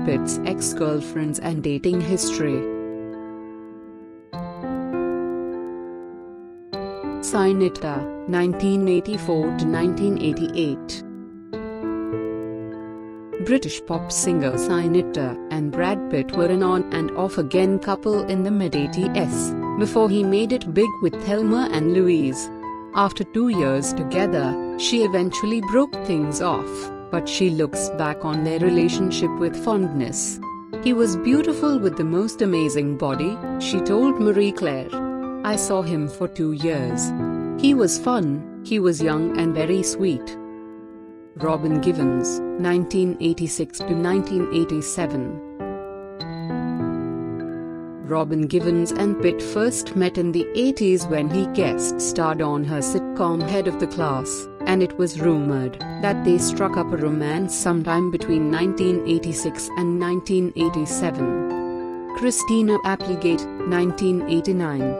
Pitt's ex-girlfriends and dating history. Sinita, 1984 to 1988. British pop singer Sinita and Brad Pitt were an on-and-off again couple in the mid-80s, before he made it big with Thelma and Louise. After 2 years together, she eventually broke things off, but she looks back on their relationship with fondness. "He was beautiful with the most amazing body," she told Marie Claire. "I saw him for 2 years. He was fun, he was young and very sweet." Robin Givens, 1986 to 1987. Robin Givens and Pitt first met in the 80s when he guest starred on her sitcom Head of the Class, and it was rumored that they struck up a romance sometime between 1986 and 1987. Christina Applegate, 1989.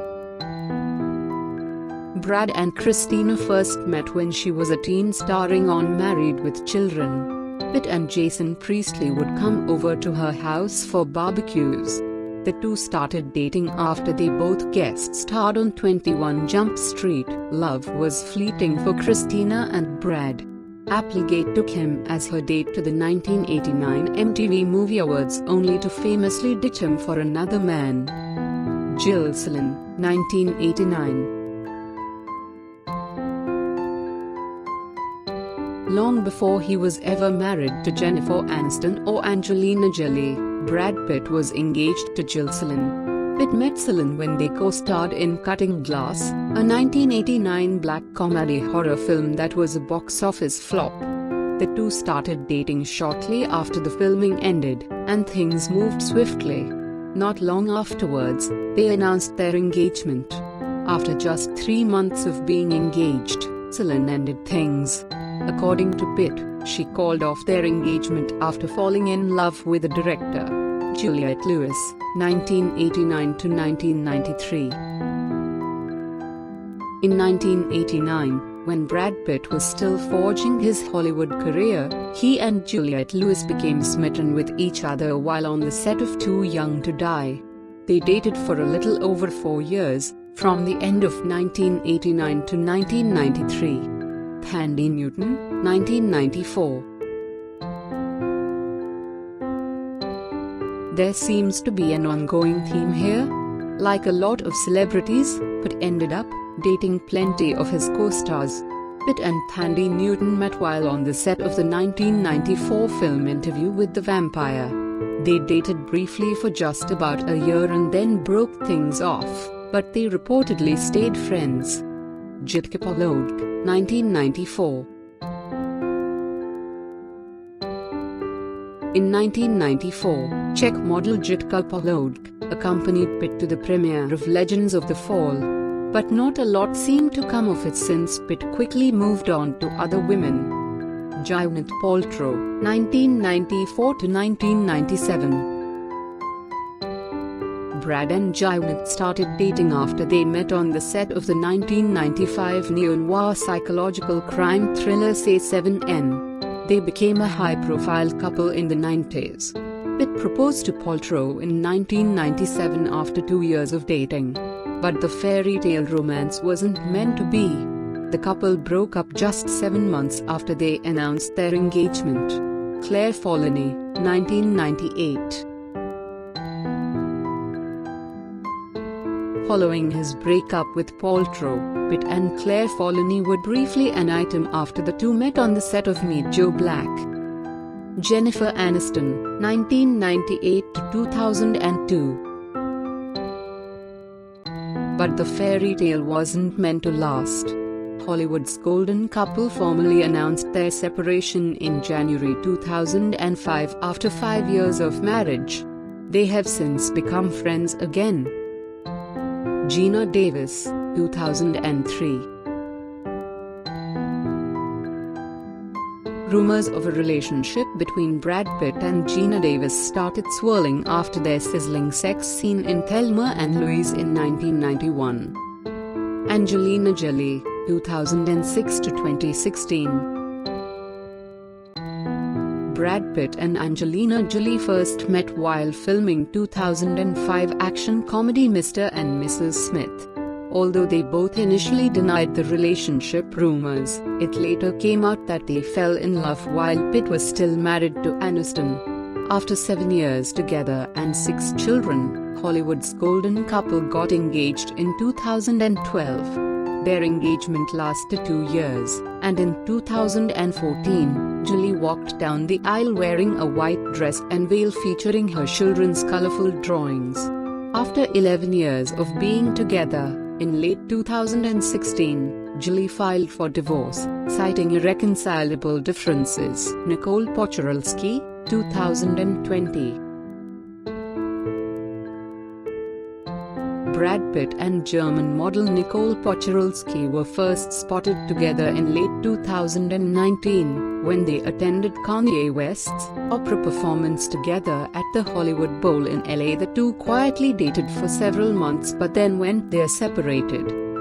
Brad and Christina first met when she was a teen starring on Married with Children. Pitt and Jason Priestley would come over to her house for barbecues. The two started dating after they both guest starred on 21 Jump Street. Love was fleeting for Christina and Brad. Applegate took him as her date to the 1989 MTV Movie Awards only to famously ditch him for another man. Schoelen, 1989. Long before he was ever married to Jennifer Aniston or Angelina Jolie, Brad Pitt was engaged to Schoelen. Pitt met Schoelen when they co-starred in Cutting Glass, a 1989 black comedy horror film that was a box office flop. The two started dating shortly after the filming ended, and things moved swiftly. Not long afterwards, they announced their engagement. After just 3 months of being engaged, Schoelen ended things. According to Pitt, she called off their engagement after falling in love with the director, Juliette Lewis, 1989 to 1993. In 1989, when Brad Pitt was still forging his Hollywood career, he and Juliette Lewis became smitten with each other while on the set of Too Young to Die. They dated for a little over 4 years, from the end of 1989 to 1993. Thandie Newton, 1994. There seems to be an ongoing theme here. Like a lot of celebrities, Pitt ended up dating plenty of his co-stars. Pitt and Thandie Newton met while on the set of the 1994 film Interview with the Vampire. They dated briefly for just about a year and then broke things off, but they reportedly stayed friends. Juliette Lewis, 1994. In 1994, Czech model Juliette Lewis accompanied Pitt to the premiere of Legends of the Fall. But not a lot seemed to come of it since Pitt quickly moved on to other women. Gwyneth Paltrow, 1994 to 1997. Brad and Gwyneth started dating after they met on the set of the 1995 neo-noir psychological crime thriller Say 7N. They became a high-profile couple in the 90s. Pitt proposed to Paltrow in 1997 after 2 years of dating. But the fairy tale romance wasn't meant to be. The couple broke up just 7 months after they announced their engagement. Claire Follony, 1998. Following his breakup with Paltrow, Pitt and Claire Follony were briefly an item after the two met on the set of Meet Joe Black. Jennifer Aniston, 1998 to 2002. But the fairy tale wasn't meant to last. Hollywood's golden couple formally announced their separation in January 2005 after 5 years of marriage. They have since become friends again. Geena Davis, 2003. Rumors of a relationship between Brad Pitt and Geena Davis started swirling after their sizzling sex scene in Thelma and Louise in 1991. Angelina Jolie, 2006 to 2016. Brad Pitt and Angelina Jolie first met while filming 2005 action comedy Mr. and Mrs. Smith. Although they both initially denied the relationship rumors, it later came out that they fell in love while Pitt was still married to Aniston. After 7 years together and 6 children, Hollywood's golden couple got engaged in 2012. Their engagement lasted 2 years, and in 2014, Jolie walked down the aisle wearing a white dress and veil featuring her children's colorful drawings. After 11 years of being together, in late 2016, Jolie filed for divorce, citing irreconcilable differences. Nicole Poturalski, 2020. Brad Pitt and German model Nicole Poturalski were first spotted together in late 2019, when they attended Kanye West's opera performance together at the Hollywood Bowl in LA. The two quietly dated for several months but then went their separated.